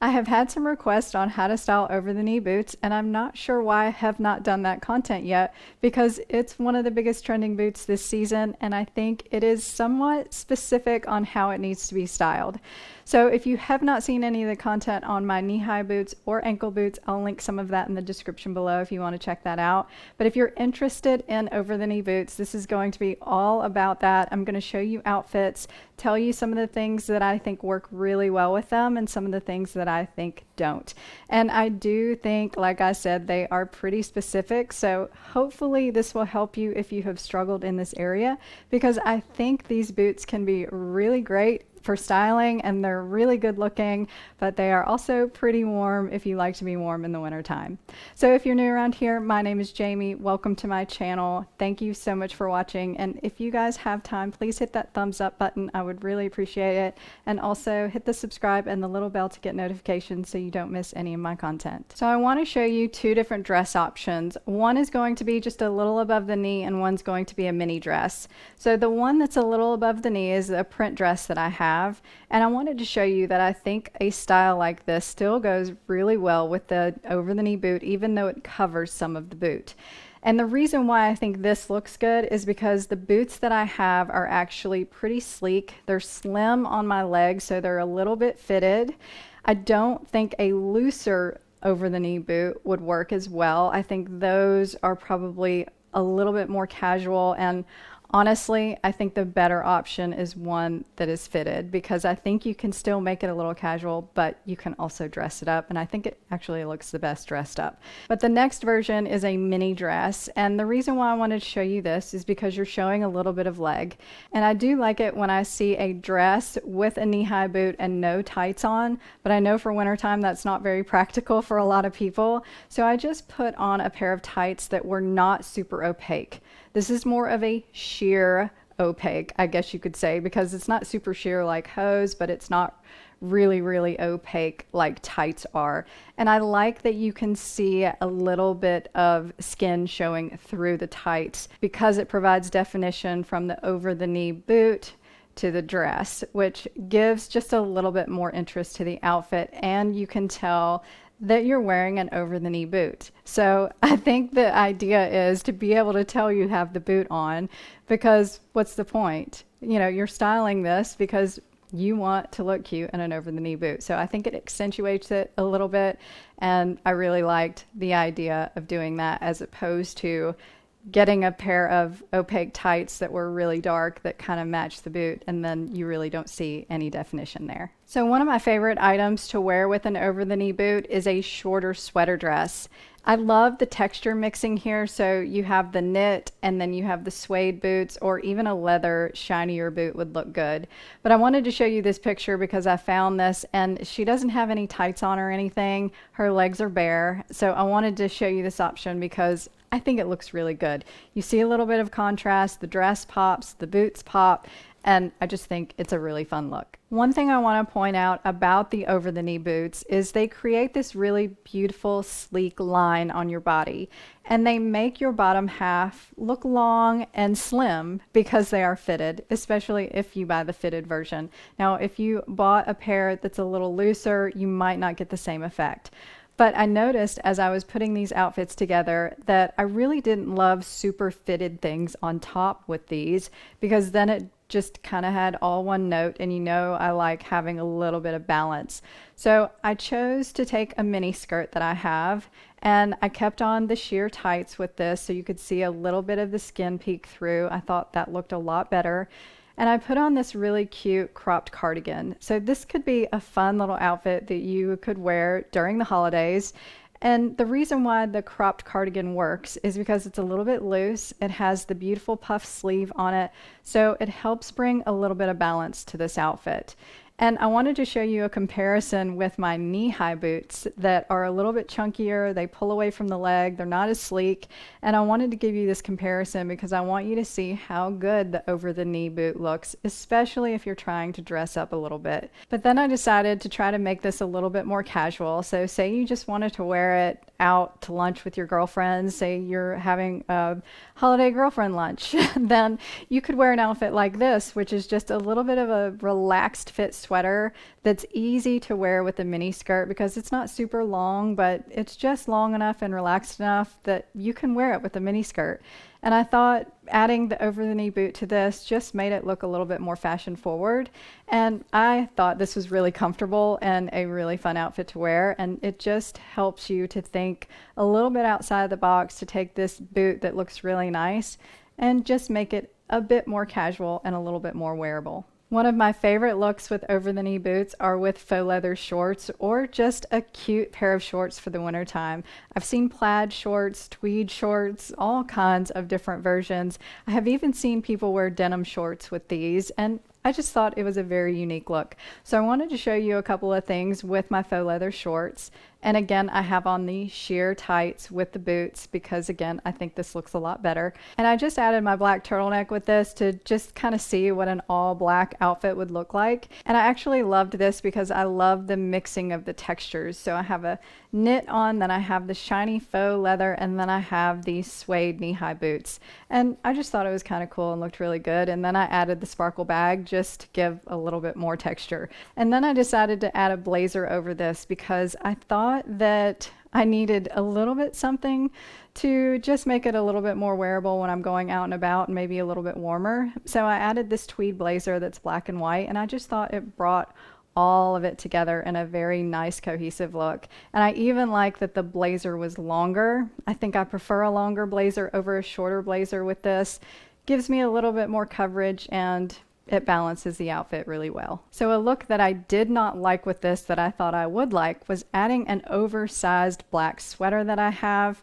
I have had some requests on how to style over the knee boots, and I'm not sure why I have not done that content yet because it's one of the biggest trending boots this season, and I think it is somewhat specific on how it needs to be styled. So if you have not seen any of the content on my knee-high boots or ankle boots, I'll link some of that in the description below if you want to check that out. But if you're interested in over-the-knee boots, this is going to be all about that. I'm going to show you outfits, tell you some of the things that I think work really well with them and some of the things that I think don't. And I do think, like I said, they are pretty specific. So hopefully this will help you if you have struggled in this area, because I think these boots can be really great for styling and they're really good looking, but they are also pretty warm if you like to be warm in the winter time. So if you're new around here, my name is Jamie. Welcome to my channel. Thank you so much for watching. And if you guys have time, please hit that thumbs up button. I would really appreciate it. And also hit the subscribe and the little bell to get notifications so you don't miss any of my content. So I want to show you two different dress options. One is going to be just a little above the knee and one's going to be a mini dress. So the one that's a little above the knee is a print dress that I have. And I wanted to show you that I think a style like this still goes really well with the over the knee boot, even though it covers some of the boot. And the reason why I think this looks good is because the boots that I have are actually pretty sleek. They're slim on my legs, so they're a little bit fitted. I don't think a looser over the knee boot would work as well. I think those are probably a little bit more casual, and honestly, I think the better option is one that is fitted, because I think you can still make it a little casual, but you can also dress it up, and I think it actually looks the best dressed up. But the next version is a mini dress, and the reason why I wanted to show you this is because you're showing a little bit of leg, and I do like it when I see a dress with a knee-high boot and no tights on, but I know for wintertime that's not very practical for a lot of people, so I just put on a pair of tights that were not super opaque. This is more of a sheer opaque, I guess you could say, because it's not super sheer like hose, but it's not really, really opaque like tights are. And I like that you can see a little bit of skin showing through the tights because it provides definition from the over the knee boot to the dress, which gives just a little bit more interest to the outfit, and you can tell that you're wearing an over the knee boot. So I think the idea is to be able to tell you have the boot on, because what's the point? You know, you're styling this because you want to look cute in an over the knee boot. So I think it accentuates it a little bit, and I really liked the idea of doing that as opposed to getting a pair of opaque tights that were really dark that kind of match the boot, and then you really don't see any definition there. So one of my favorite items to wear with an over the knee boot is a shorter sweater dress. I love the texture mixing here, so you have the knit and then you have the suede boots, or even a leather shinier boot would look good. But I wanted to show you this picture because I found this, and she doesn't have any tights on or anything. Her legs are bare, so I wanted to show you this option because I think it looks really good. You see a little bit of contrast, the dress pops, the boots pop, and I just think it's a really fun look. One thing I want to point out about the over the knee boots is they create this really beautiful sleek line on your body, and they make your bottom half look long and slim because they are fitted, especially if you buy the fitted version. Now if you bought a pair that's a little looser, you might not get the same effect. But I noticed as I was putting these outfits together that I really didn't love super fitted things on top with these, because then it just kind of had all one note, and you know I like having a little bit of balance. So I chose to take a mini skirt that I have, and I kept on the sheer tights with this so you could see a little bit of the skin peek through. I thought that looked a lot better. And I put on this really cute cropped cardigan. So this could be a fun little outfit that you could wear during the holidays. And the reason why the cropped cardigan works is because it's a little bit loose. It has the beautiful puff sleeve on it, so it helps bring a little bit of balance to this outfit. And I wanted to show you a comparison with my knee-high boots that are a little bit chunkier. They pull away from the leg. They're not as sleek. And I wanted to give you this comparison because I want you to see how good the over-the-knee boot looks, especially if you're trying to dress up a little bit. But then I decided to try to make this a little bit more casual. So say you just wanted to wear it out to lunch with your girlfriends, say you're having a holiday girlfriend lunch, then you could wear an outfit like this, which is just a little bit of a relaxed fit sweater that's easy to wear with a mini skirt because it's not super long, but it's just long enough and relaxed enough that you can wear it with a mini skirt. And I thought adding the over-the-knee boot to this just made it look a little bit more fashion forward. And I thought this was really comfortable and a really fun outfit to wear. And it just helps you to think a little bit outside the box to take this boot that looks really nice and just make it a bit more casual and a little bit more wearable. One of my favorite looks with over-the-knee boots are with faux leather shorts or just a cute pair of shorts for the winter time. I've seen plaid shorts, tweed shorts, all kinds of different versions. I have even seen people wear denim shorts with these, and I just thought it was a very unique look. So I wanted to show you a couple of things with my faux leather shorts. And again, I have on the sheer tights with the boots because again, I think this looks a lot better. And I just added my black turtleneck with this to just kind of see what an all black outfit would look like. And I actually loved this because I love the mixing of the textures. So I have a knit on, then I have the shiny faux leather, and then I have these suede knee-high boots. And I just thought it was kind of cool and looked really good. And then I added the sparkle bag just to give a little bit more texture. And then I decided to add a blazer over this because I thought that I needed a little bit something to just make it a little bit more wearable when I'm going out and about and maybe a little bit warmer. So I added this tweed blazer that's black and white, and I just thought it brought all of it together in a very nice cohesive look. And I even like that the blazer was longer. I think I prefer a longer blazer over a shorter blazer with this. Gives me a little bit more coverage and it balances the outfit really well. So a look that I did not like with this that I thought I would like was adding an oversized black sweater that I have.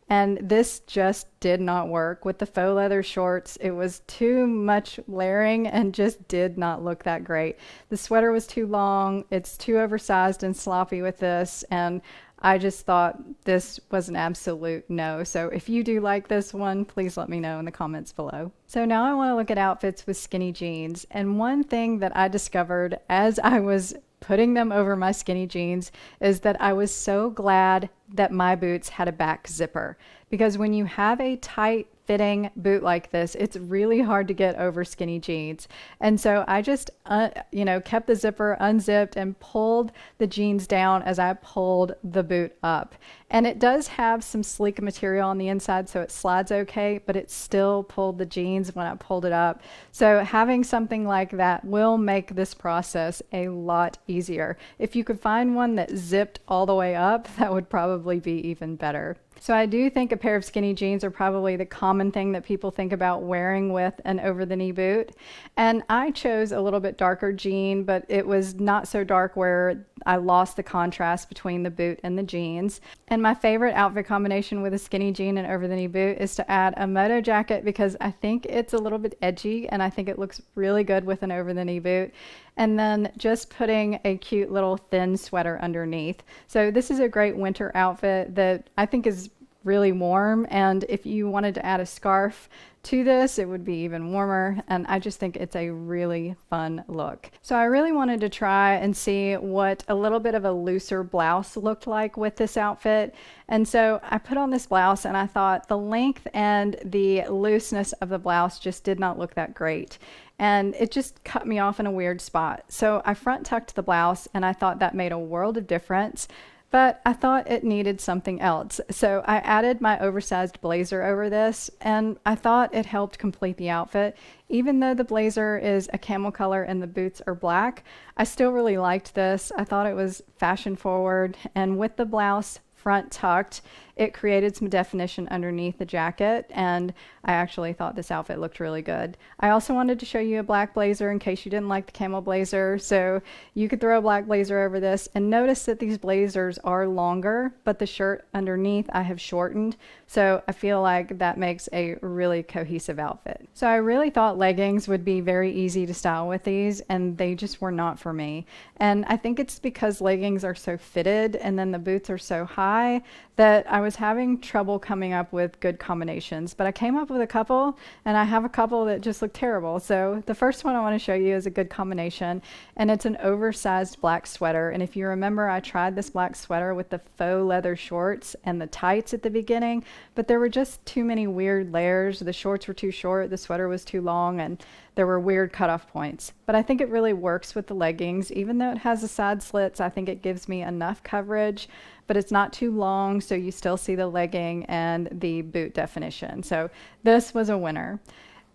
And this just did not work with the faux leather shorts. It was too much layering and just did not look that great. The sweater was too long. It's too oversized and sloppy with this. And I just thought this was an absolute no. So if you do like this one, please let me know in the comments below. So now I want to look at outfits with skinny jeans. And one thing that I discovered as I was putting them over my skinny jeans is that I was so glad that my boots had a back zipper. Because when you have a tight fitting boot like this, it's really hard to get over skinny jeans. And so I just, kept the zipper unzipped and pulled the jeans down as I pulled the boot up. And it does have some sleek material on the inside, so it slides okay, but it still pulled the jeans when I pulled it up. So having something like that will make this process a lot easier. If you could find one that zipped all the way up, that would probably be even better. So I do think a pair of skinny jeans are probably the common thing that people think about wearing with an over-the-knee boot. And I chose a little bit darker jean, but it was not so dark where I lost the contrast between the boot and the jeans. And my favorite outfit combination with a skinny jean and over-the-knee boot is to add a Moto jacket because I think it's a little bit edgy and I think it looks really good with an over-the-knee boot. And then just putting a cute little thin sweater underneath. So this is a great winter outfit that I think is really warm, and if you wanted to add a scarf to this, it would be even warmer, and I just think it's a really fun look. So I really wanted to try and see what a little bit of a looser blouse looked like with this outfit, and so I put on this blouse and I thought the length and the looseness of the blouse just did not look that great. And it just cut me off in a weird spot. So I front tucked the blouse and I thought that made a world of difference, but I thought it needed something else. So I added my oversized blazer over this and I thought it helped complete the outfit. Even though the blazer is a camel color and the boots are black, I still really liked this. I thought it was fashion forward, and with the blouse front tucked, it created some definition underneath the jacket, and I actually thought this outfit looked really good. I also wanted to show you a black blazer in case you didn't like the camel blazer, so you could throw a black blazer over this. And notice that these blazers are longer, but the shirt underneath I have shortened, so I feel like that makes a really cohesive outfit. So I really thought leggings would be very easy to style with these, and they just were not for me. And I think it's because leggings are so fitted and then the boots are so high that I was having trouble coming up with good combinations, but I came up with a couple, and I have a couple that just look terrible. So the first one I want to show you is a good combination, and it's an oversized black sweater. And if you remember, I tried this black sweater with the faux leather shorts and the tights at the beginning, but there were just too many weird layers. The shorts were too short, the sweater was too long, and there were weird cutoff points. But I think it really works with the leggings. Even though it has the side slits, I think it gives me enough coverage, but it's not too long, so you still see the legging and the boot definition. So this was a winner.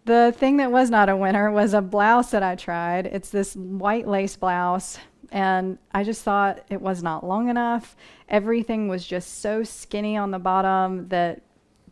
The thing that was not a winner was a blouse that I tried. It's this white lace blouse, and I just thought it was not long enough. Everything was just so skinny on the bottom that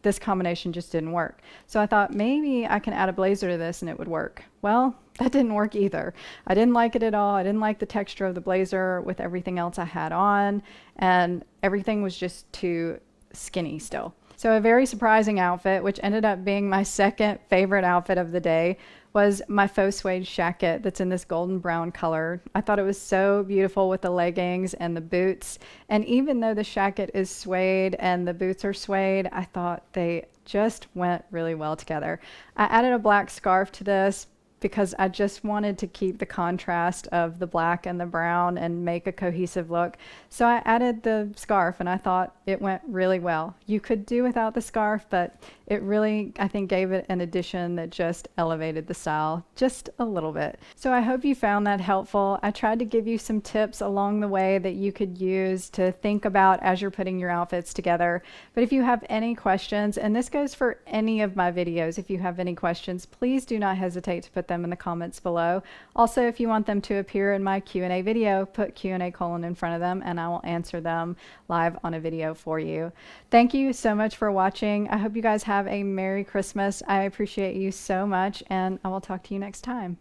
this combination just didn't work. So I thought maybe I can add a blazer to this and it would work. Well, that didn't work either. I didn't like it at all. I didn't like the texture of the blazer with everything else I had on, and everything was just too skinny still. So a very surprising outfit, which ended up being my second favorite outfit of the day, was my faux suede shacket that's in this golden brown color. I thought it was so beautiful with the leggings and the boots. And even though the shacket is suede and the boots are suede, I thought they just went really well together. I added a black scarf to this because I just wanted to keep the contrast of the black and the brown and make a cohesive look. So I added the scarf, and I thought it went really well. You could do without the scarf, but it really, I think, gave it an addition that just elevated the style just a little bit. So I hope you found that helpful. I tried to give you some tips along the way that you could use to think about as you're putting your outfits together. But if you have any questions, and this goes for any of my videos, if you have any questions, please do not hesitate to put them in the comments below. Also, if you want them to appear in my Q&A video, put Q&A : in front of them and I will answer them live on a video for you. Thank you so much for watching. I hope you guys have a Merry Christmas. I appreciate you so much, and I will talk to you next time.